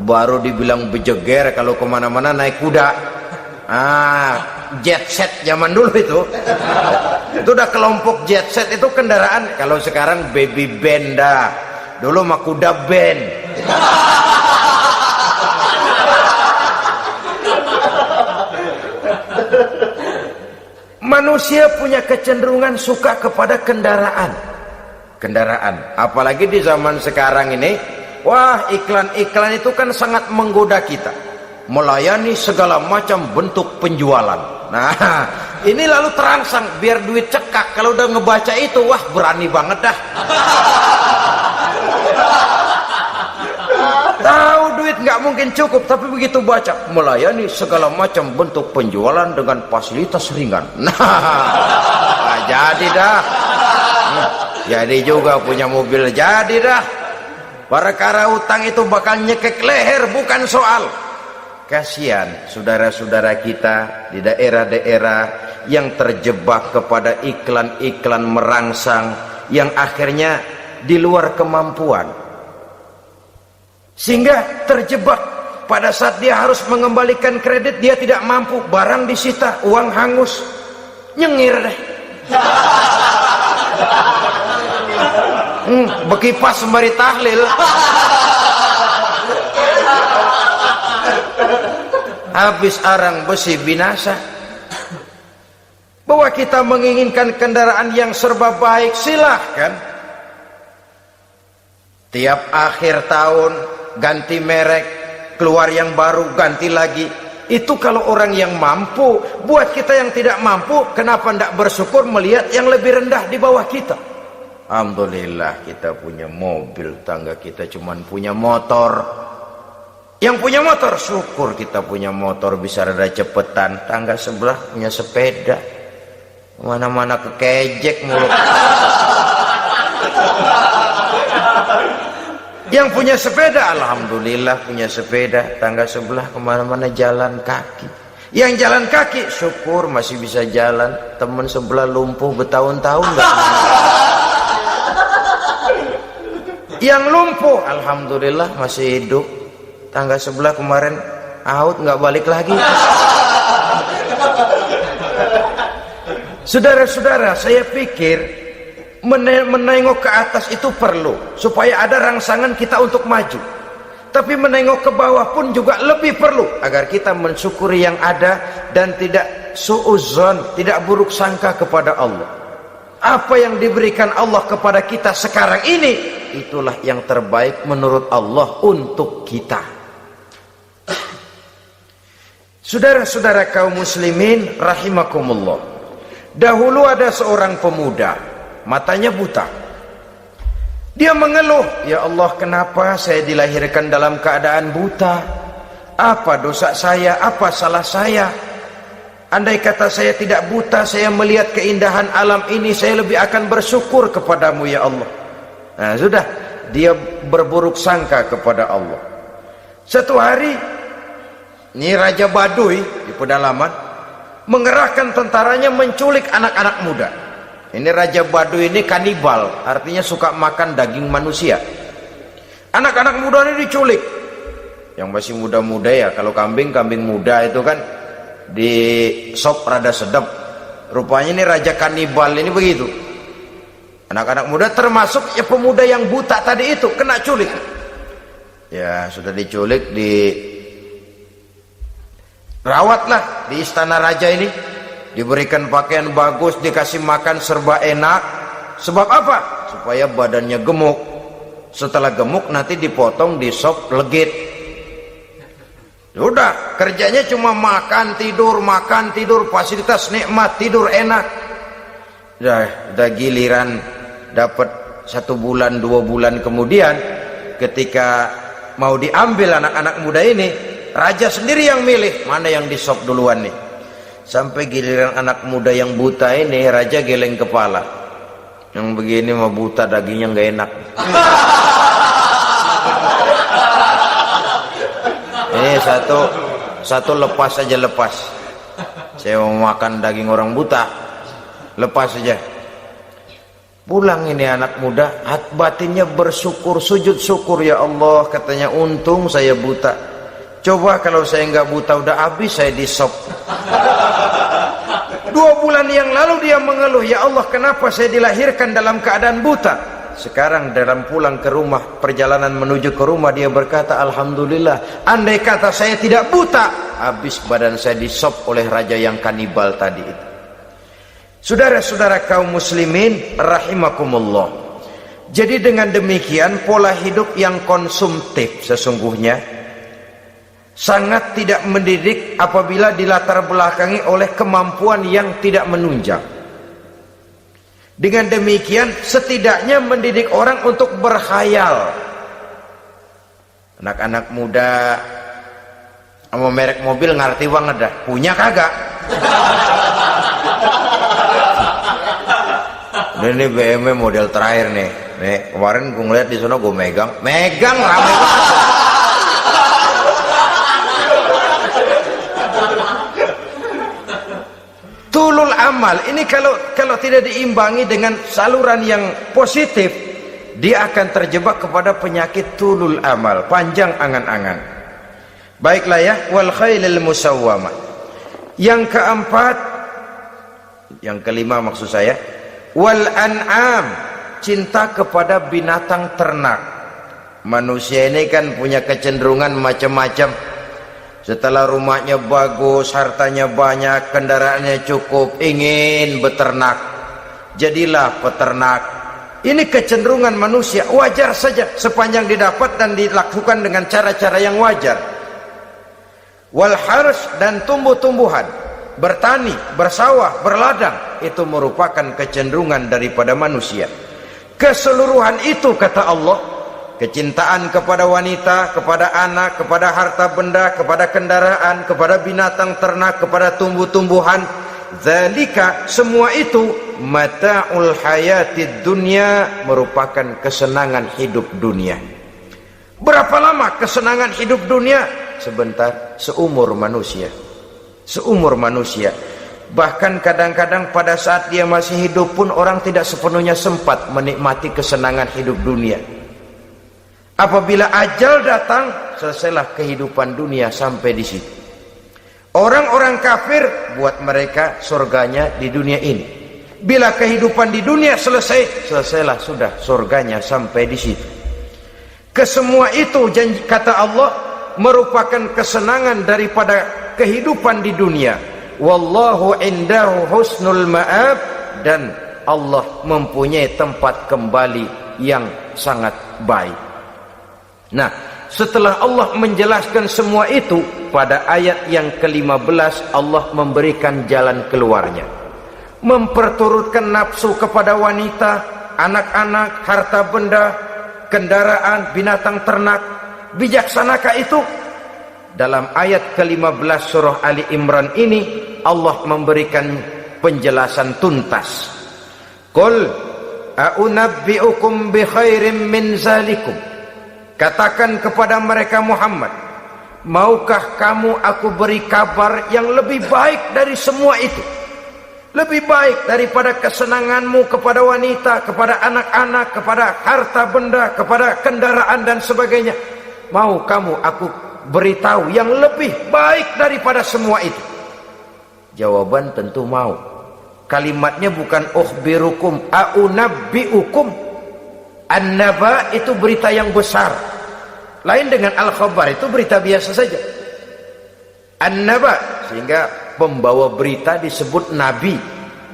Speaker 1: baru dibilang bejeger kalau kemana-mana naik kuda. Jet set zaman dulu itu udah kelompok jet set, itu kendaraan. Kalau sekarang baby benda, dulu mah kuda band. Manusia punya kecenderungan suka kepada kendaraan, apalagi di zaman sekarang ini. Wah, iklan-iklan itu kan sangat menggoda kita, melayani segala macam bentuk penjualan. Nah, ini lalu terangsang biar duit cekak. Kalau udah ngebaca itu, wah berani banget dah. Tahu duit nggak mungkin cukup, tapi begitu baca melayani segala macam bentuk penjualan dengan fasilitas ringan. Nah, jadi dah. Jadi juga punya mobil, jadi dah. Perkara utang itu bakal nyekek leher, bukan soal. Kasihan saudara-saudara kita di daerah-daerah yang terjebak kepada iklan-iklan merangsang, yang akhirnya di luar kemampuan, sehingga terjebak. Pada saat dia harus mengembalikan kredit, dia tidak mampu, barang disita, uang hangus, nyengir deh. Bekipas sembari tahlil. Habis arang besi binasa. Bahwa kita menginginkan kendaraan yang serba baik, silahkan. Tiap akhir tahun ganti merek, keluar yang baru, ganti lagi. Itu kalau orang yang mampu. Buat kita yang tidak mampu, kenapa tidak bersyukur melihat yang lebih rendah di bawah kita? Alhamdulillah kita punya mobil, tangga kita cuman punya motor. Yang punya motor, syukur kita punya motor bisa rada cepetan. Tangga sebelah punya sepeda, mana-mana kekejek mulu. Yang punya sepeda, alhamdulillah punya sepeda. Tangga sebelah kemana-mana jalan kaki. Yang jalan kaki, syukur masih bisa jalan. Temen sebelah lumpuh bertahun-tahun gak. Yang lumpuh, alhamdulillah masih hidup. Tangga sebelah kemarin out, nggak balik lagi. Saudara-saudara, saya pikir menengok ke atas itu perlu supaya ada rangsangan kita untuk maju. Tapi menengok ke bawah pun juga lebih perlu agar kita mensyukuri yang ada dan tidak suudzon, tidak buruk sangka kepada Allah. Apa yang diberikan Allah kepada kita sekarang ini, itulah yang terbaik menurut Allah untuk kita. Saudara-saudara kaum muslimin rahimakumullah. Dahulu ada seorang pemuda, matanya buta. Dia mengeluh, ya Allah, kenapa saya dilahirkan dalam keadaan buta? Apa dosa saya? Apa salah saya? Andai kata saya tidak buta, saya melihat keindahan alam ini, saya lebih akan bersyukur kepadamu ya Allah. Nah sudah, dia berburuk sangka kepada Allah. Satu hari, ini Raja Baduy di pedalaman mengerahkan tentaranya menculik anak-anak muda. Ini Raja Baduy ini kanibal, artinya suka makan daging manusia. Anak-anak muda ini diculik. Yang masih muda-muda ya, kalau kambing muda itu kan di sop rada sedap. Rupanya ini Raja kanibal ini begitu. Anak-anak muda termasuk ya pemuda yang buta tadi itu kena culik. Ya sudah diculik, rawatlah di istana raja ini, diberikan pakaian bagus, dikasih makan serba enak. Sebab apa? Supaya badannya gemuk. Setelah gemuk nanti dipotong di sop legit. Udah, kerjanya cuma makan tidur, fasilitas nikmat, tidur enak. Udah giliran dapat 1 bulan 2 bulan kemudian, ketika mau diambil anak-anak muda ini, raja sendiri yang milih mana yang disop duluan nih. Sampai giliran anak muda yang buta ini, raja geleng kepala. Yang begini mah buta, dagingnya nggak enak. Ini satu lepas saja, lepas. Saya mau makan daging orang buta, lepas saja. Pulang ini anak muda, batinnya bersyukur, sujud syukur, ya Allah, katanya, untung saya buta. Coba kalau saya nggak buta udah habis saya disop. 2 bulan yang lalu dia mengeluh, ya Allah, kenapa saya dilahirkan dalam keadaan buta? Sekarang dalam pulang ke rumah, perjalanan menuju ke rumah, dia berkata, alhamdulillah, andai kata saya tidak buta, habis badan saya disop oleh raja yang kanibal tadi itu. Saudara-saudara kaum muslimin rahimakumullah. Jadi dengan demikian pola hidup yang konsumtif sesungguhnya sangat tidak mendidik apabila dilatar belakangi oleh kemampuan yang tidak menunjang. Dengan demikian setidaknya mendidik orang untuk berkhayal. Anak-anak muda sama merek mobil ngerti banget dah, punya kagak? Ini BMW model terakhir nih. Nih kemarin gue ngeliat di sana, gue megang rame banget. tulul amal ini kalau tidak diimbangi dengan saluran yang positif, dia akan terjebak kepada penyakit tulul amal, panjang angan-angan. Baiklah ya, wal khailil musawwamah. Yang keempat, yang kelima maksud saya, wal an'am, cinta kepada binatang ternak. Manusia ini kan punya kecenderungan macam-macam. Setelah rumahnya bagus, hartanya banyak, kendaraannya cukup, ingin beternak. Jadilah peternak. Ini kecenderungan manusia, wajar saja sepanjang didapat dan dilakukan dengan cara-cara yang wajar. Wal hars, dan tumbuh-tumbuhan, bertani, bersawah, berladang, itu merupakan kecenderungan daripada manusia. Keseluruhan itu kata Allah, kecintaan kepada wanita, kepada anak, kepada harta benda, kepada kendaraan, kepada binatang ternak, kepada tumbuh-tumbuhan, zalika, semua itu mata'ul hayatid dunya, merupakan kesenangan hidup dunia. Berapa lama kesenangan hidup dunia? Sebentar, seumur manusia. Seumur manusia. Bahkan kadang-kadang pada saat dia masih hidup pun orang tidak sepenuhnya sempat menikmati kesenangan hidup dunia. Apabila ajal datang, selesailah kehidupan dunia sampai di situ. Orang-orang kafir, buat mereka surganya di dunia ini. Bila kehidupan di dunia selesai, selesailah sudah surganya sampai di situ. Kesemua itu janji kata Allah merupakan kesenangan daripada kehidupan di dunia. Wallahu indahu husnul ma'ab, dan Allah mempunyai tempat kembali yang sangat baik. Nah, setelah Allah menjelaskan semua itu, pada ayat yang ke-15 Allah memberikan jalan keluarnya. Memperturutkan nafsu kepada wanita, anak-anak, harta benda, kendaraan, binatang ternak. Bijaksanakah itu? Dalam ayat ke-15 surah Ali Imran ini Allah memberikan penjelasan tuntas. Qul a'unabbi'ukum bi khairim min zalikum. Katakan kepada mereka Muhammad, maukah kamu aku beri kabar yang lebih baik dari semua itu? Lebih baik daripada kesenanganmu kepada wanita, kepada anak-anak, kepada harta benda, kepada kendaraan dan sebagainya. Mau kamu aku beritahu yang lebih baik daripada semua itu? Jawaban tentu mau. Kalimatnya bukan ukhbirukum, a'unabbi'ukum. An-naba itu berita yang besar. Lain dengan al-khabar, itu berita biasa saja. An-naba, sehingga pembawa berita disebut nabi.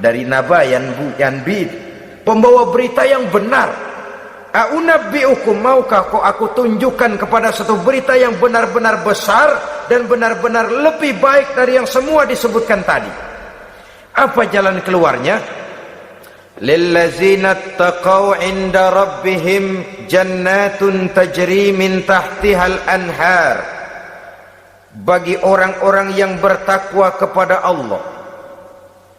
Speaker 1: Dari naba yanbi, pembawa berita yang benar. A'unabbi'ukum, maukah kau aku tunjukkan kepada satu berita yang benar-benar besar dan benar-benar lebih baik dari yang semua disebutkan tadi. Apa jalan keluarnya? Lillazina taqaw 'inda rabbihim jannatun tajri min tahtihal anhar. Bagi orang-orang yang bertakwa kepada Allah,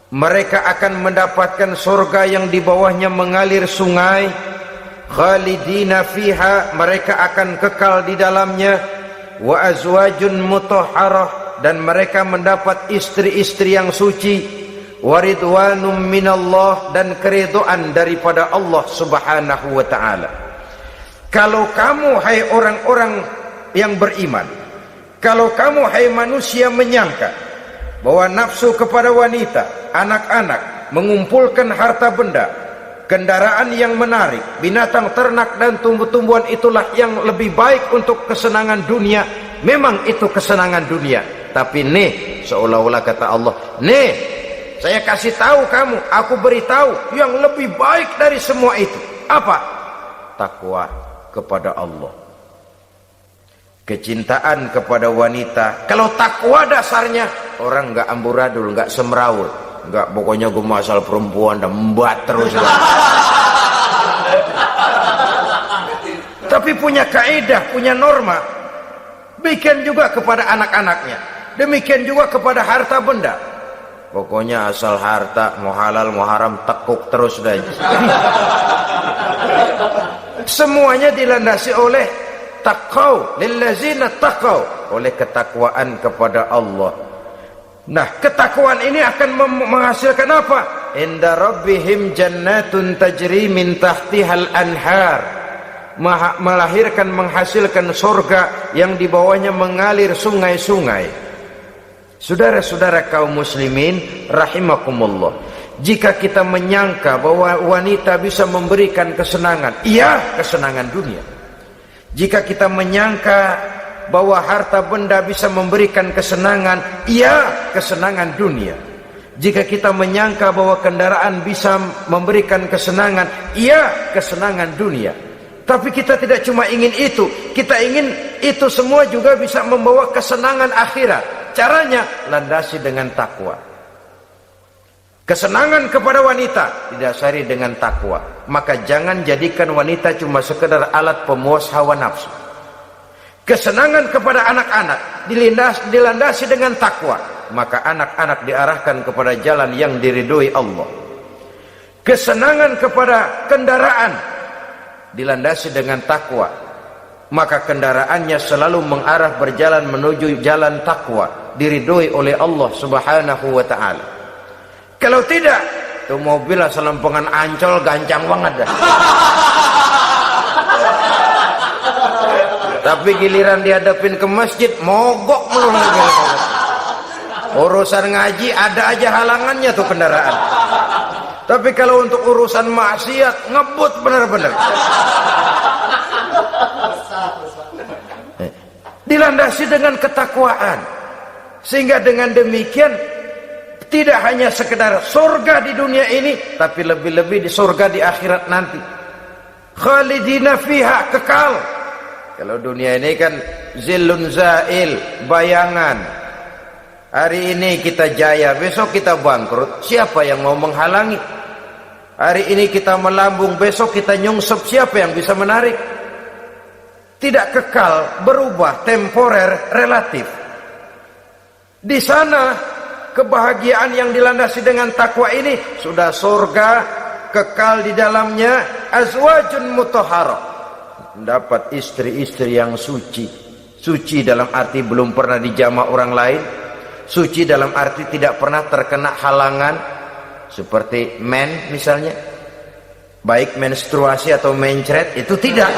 Speaker 1: mereka akan mendapatkan surga yang di bawahnya mengalir sungai. Khalidina fiha, mereka akan kekal di dalamnya. Wa azwajun mutahharah, dan mereka mendapat istri-istri yang suci. Waridwanum minallah, dan keridhaan daripada Allah subhanahu wa ta'ala. Kalau kamu hai orang-orang yang beriman, kalau kamu hai manusia menyangka bahwa nafsu kepada wanita, anak-anak, mengumpulkan harta benda, kendaraan yang menarik, binatang ternak dan tumbuh-tumbuhan itulah yang lebih baik untuk kesenangan dunia, memang itu kesenangan dunia. Tapi nih, seolah-olah kata Allah, nih saya kasih tahu kamu, aku beritahu yang lebih baik dari semua itu. Apa? Takwa kepada Allah, kecintaan kepada wanita. Kalau takwa dasarnya, orang nggak amburadul, nggak semrawut, nggak pokoknya gue masalah perempuan dan membuat terus. Tapi punya kaidah, punya norma. Demikian juga kepada anak-anaknya, demikian juga kepada harta benda. Pokoknya asal harta, mau halal mau haram, tekuk terus dah. Semuanya dilandasi oleh taqaw, lillazina taqaw, oleh ketakwaan kepada Allah. Nah, ketakwaan ini akan menghasilkan apa? Inda rabbihim jannatun tajri min tahtihal anhar. Melahirkan, menghasilkan surga yang di bawahnya mengalir sungai-sungai. Saudara-saudara kaum muslimin rahimakumullah, jika kita menyangka bahwa wanita bisa memberikan kesenangan, iya, kesenangan dunia. Jika kita menyangka bahwa harta benda bisa memberikan kesenangan, iya, kesenangan dunia. Jika kita menyangka bahwa kendaraan bisa memberikan kesenangan, iya, kesenangan dunia. Tapi kita tidak cuma ingin itu, kita ingin itu semua juga bisa membawa kesenangan akhirat. Caranya landasi dengan takwa. Kesenangan kepada wanita didasari dengan takwa. Maka jangan jadikan wanita cuma sekedar alat pemuas hawa nafsu. Kesenangan kepada anak-anak dilandasi dengan takwa. Maka anak-anak diarahkan kepada jalan yang diridhoi Allah. Kesenangan kepada kendaraan dilandasi dengan takwa. Maka kendaraannya selalu mengarah berjalan menuju jalan takwa, diridhoi oleh Allah Subhanahu wa ta'ala. Kalau tidak, tuh mobil selempengan Ancol gancang banget dah. Tapi giliran dihadapin ke masjid, mogok melulu. Urusan ngaji ada aja halangannya tuh kendaraan. Tapi kalau untuk urusan maksiat, ngebut bener-bener. Dilandasi dengan ketakwaan, sehingga dengan demikian tidak hanya sekedar surga di dunia ini, tapi lebih-lebih di surga di akhirat nanti. Khalidina fiha, kekal. Kalau dunia ini kan zillun zail, bayangan. Hari ini kita jaya, besok kita bangkrut. Siapa yang mau menghalangi? Hari ini kita melambung, besok kita nyungsep. Siapa yang bisa menarik? Tidak kekal, berubah, temporer, relatif. Di sana kebahagiaan yang dilandasi dengan takwa ini sudah surga, kekal di dalamnya, azwajun mutahharah. Dapat istri-istri yang suci. Suci dalam arti belum pernah dijamah orang lain. Suci dalam arti tidak pernah terkena halangan, seperti men misalnya, baik menstruasi atau mencret, itu tidak.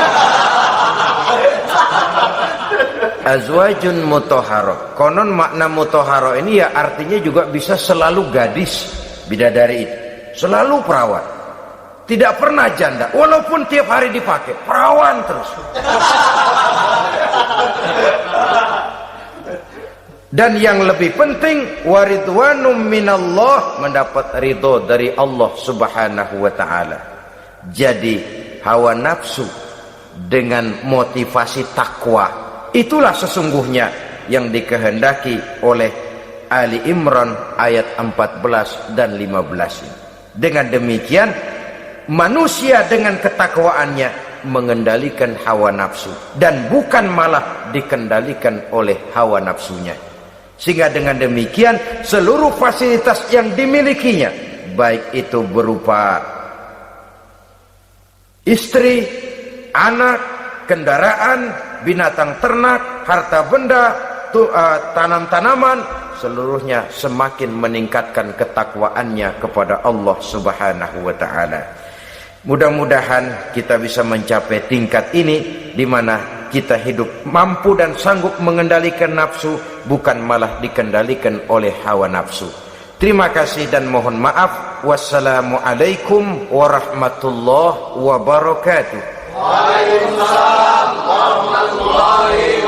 Speaker 1: Azwajun mutahharah. Konon makna mutahharah ini ya artinya juga bisa selalu gadis, bidadari itu, selalu perawan, tidak pernah janda, walaupun tiap hari dipakai, perawan terus. Dan yang lebih penting, waridwanum minallah, mendapat ridho dari Allah Subhanahu wa ta'ala. Jadi hawa nafsu dengan motivasi takwa, itulah sesungguhnya yang dikehendaki oleh Ali Imran ayat 14 dan 15 ini. Dengan demikian manusia dengan ketakwaannya mengendalikan hawa nafsu, dan bukan malah dikendalikan oleh hawa nafsunya. Sehingga dengan demikian seluruh fasilitas yang dimilikinya, baik itu berupa istri, anak, kendaraan, binatang ternak, harta benda, tanam-tanaman, seluruhnya semakin meningkatkan ketakwaannya kepada Allah Subhanahu wa ta'ala. Mudah-mudahan kita bisa mencapai tingkat ini, di mana kita hidup mampu dan sanggup mengendalikan nafsu, bukan malah dikendalikan oleh hawa nafsu. Terima kasih dan mohon maaf. Wassalamualaikum warahmatullahi wabarakatuh.
Speaker 2: Waalaikumsalam warahmatullahi